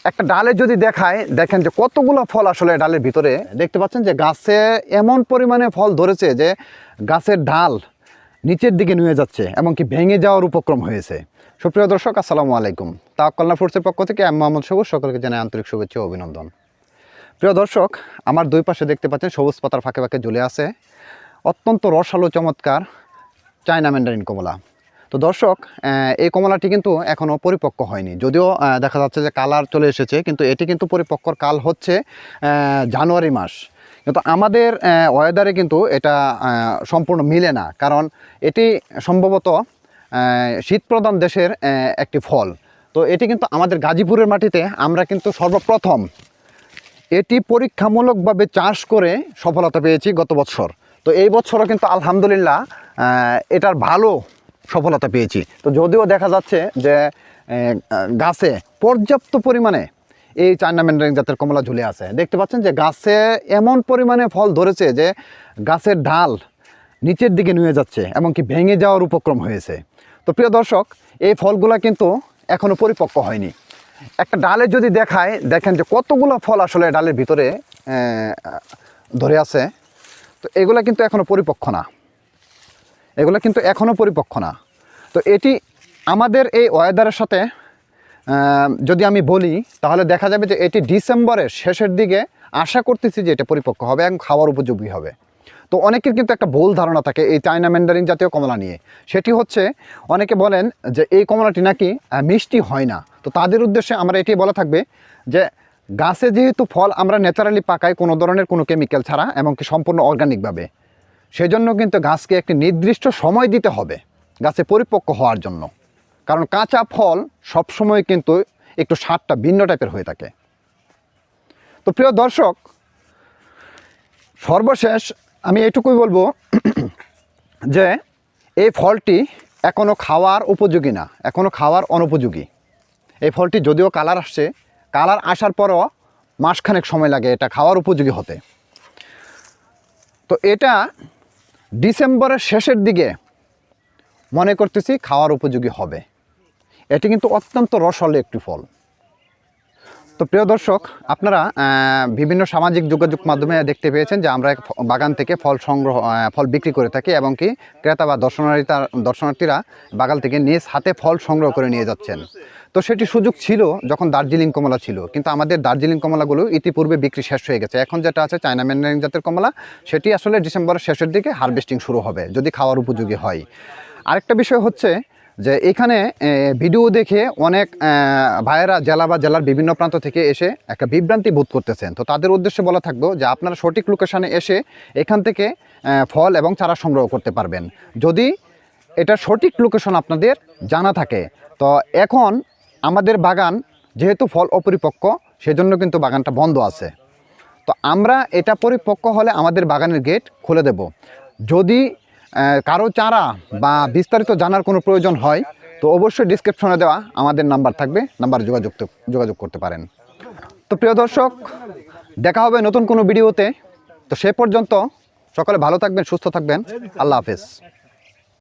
একটা ডালে যদি দেখায়, দেখেন যে কতগুলো ফল আসলে ডালের ভিতরে দেখতে পাচ্ছেন যে গাছে এমন পরিমাণে ফল ধরেছে যে গাছের ডাল নিচের দিকে নুয়ে যাচ্ছে, এমনকি ভেঙে যাওয়ার উপক্রম হয়েছে। সুপ্রিয় দর্শক, আসসালামু আলাইকুম। তাওয়াক্কালনা ফ্রুটসের পক্ষ থেকে আমি মোহাম্মদ সবুজ, সকলকে জানাই আন্তরিক শুভেচ্ছা ও অভিনন্দন। প্রিয় দর্শক, আমার দুই পাশে দেখতে পাচ্ছেন সবুজ পাতার ফাঁকে ফাঁকে ঝুলে আছে অত্যন্ত রসালো চমৎকার চায়না ম্যান্ডারিন কমলা। তো দর্শক, এই কমলাটি কিন্তু এখনও পরিপক্ক হয়নি, যদিও দেখা যাচ্ছে যে কালার চলে এসেছে, কিন্তু এটি কিন্তু পরিপক্কর কাল হচ্ছে জানুয়ারি মাস। কিন্তু আমাদের ওয়েদারে কিন্তু এটা সম্পূর্ণ মিলে না, কারণ এটি সম্ভবত শীতপ্রধান দেশের একটি ফল। তো এটি কিন্তু আমাদের গাজীপুরের মাটিতে আমরা কিন্তু সর্বপ্রথম এটি পরীক্ষামূলকভাবে চাষ করে সফলতা পেয়েছি গত বছর। তো এই বছরও কিন্তু আলহামদুলিল্লাহ এটার ভালো সফলতা পেয়েছি। তো যদিও দেখা যাচ্ছে যে গাছে পর্যাপ্ত পরিমাণে এই চায়না ম্যান্ডারিন জাতের কমলা ঝুলে আছে। দেখতে পাচ্ছেন যে গাছে এমন পরিমাণে ফল ধরেছে যে গাছের ডাল নিচের দিকে নুয়ে যাচ্ছে, এমনকি ভেঙে যাওয়ার উপক্রম হয়েছে। তো প্রিয় দর্শক, এই ফলগুলা কিন্তু এখনও পরিপক্ক হয়নি। একটা ডালে যদি দেখায়, দেখেন যে কতগুলো ফল আসলে ডালের ভিতরে ধরে আছে। তো এগুলা কিন্তু এখনও পরিপক্ক না, এগুলো কিন্তু এখনও পরিপক্ক না। তো এটি আমাদের এই ওয়েদারের সাথে যদি আমি বলি, তাহলে দেখা যাবে যে এটি ডিসেম্বরের শেষের দিকে আশা করতেছি যে এটা পরিপক্ক হবে এবং খাওয়ার উপযোগী হবে। তো অনেকের কিন্তু একটা ভুল ধারণা থাকে এই চায়না ম্যান্ডারিন জাতীয় কমলা নিয়ে। সেটি হচ্ছে, অনেকে বলেন যে এই কমলাটি নাকি মিষ্টি হয় না। তো তাদের উদ্দেশ্যে আমরা এটি বলা থাকবে যে গাছে যেহেতু ফল আমরা ন্যাচারালি পাকাই কোনো ধরনের কোনো কেমিক্যাল ছাড়া, এমনকি সম্পূর্ণ অর্গানিকভাবে, সেজন্য কিন্তু গাছকে একটি নির্দিষ্ট সময় দিতে হবে গাছে পরিপক্ক হওয়ার জন্য। কারণ কাঁচা ফল সবসময় কিন্তু একটু স্বাদটা ভিন্ন টাইপের হয়ে থাকে। তো প্রিয় দর্শক, সর্বশেষ আমি এটুকুই বলবো যে এই ফলটি এখনও খাওয়ার উপযোগী না, এখনও খাওয়ার অনুপযোগী। এই ফলটি যদিও কালার আসছে, কালার আসার পরও মাসখানেক সময় লাগে এটা খাওয়ার উপযোগী হতে। তো এটা ডিসেম্বরের শেষের দিকে মনে করতেছি খাওয়ার উপযোগী হবে। এটি কিন্তু অত্যন্ত রসালো একটি ফল। তো প্রিয় দর্শক, আপনারা বিভিন্ন সামাজিক যোগাযোগ মাধ্যমে দেখতে পেয়েছেন যে আমরা বাগান থেকে ফল বিক্রি করে থাকি, এবং কি ক্রেতা বা দর্শনার্থীরা বাগান থেকে নিজ হাতে ফল সংগ্রহ করে নিয়ে যাচ্ছেন। তো সেটি সুযোগ ছিল যখন দার্জিলিং কমলা ছিল, কিন্তু আমাদের দার্জিলিং কমলাগুলো ইতিপূর্বে বিক্রি শেষ হয়ে গেছে। এখন যেটা আছে চায়না ম্যান্ডারিন জাতের কমলা, সেটি আসলে ডিসেম্বরের শেষের দিকে হারভেস্টিং শুরু হবে যদি খাওয়ার উপযোগী হয়। আরেকটা বিষয় হচ্ছে যে এখানে ভিডিও দেখে অনেক ভাইয়েরা জেলার বিভিন্ন প্রান্ত থেকে এসে একটা বিভ্রান্তি বোধ করতেছেন। তো তাদের উদ্দেশ্যে বলা থাকবো যে আপনারা সঠিক লোকেশানে এসে এখান থেকে ফল এবং চারা সংগ্রহ করতে পারবেন, যদি এটা সঠিক লোকেশন আপনাদের জানা থাকে। তো এখন আমাদের বাগান যেহেতু ফল অপরিপক্ক, সেজন্য কিন্তু বাগানটা বন্ধ আছে। তো আমরা এটা পরিপক্ক হলে আমাদের বাগানের গেট খুলে দেব। যদি কারো চারা বা বিস্তারিত জানার কোনো প্রয়োজন হয়, তো অবশ্যই ডিসক্রিপশনে দেওয়া আমাদের নাম্বার থাকবে, নাম্বারে যোগাযোগ করতে পারেন। তো প্রিয় দর্শক, দেখা হবে নতুন কোনো ভিডিওতে। তো সে পর্যন্ত সকলে ভালো থাকবেন, সুস্থ থাকবেন। আল্লাহ হাফেজ।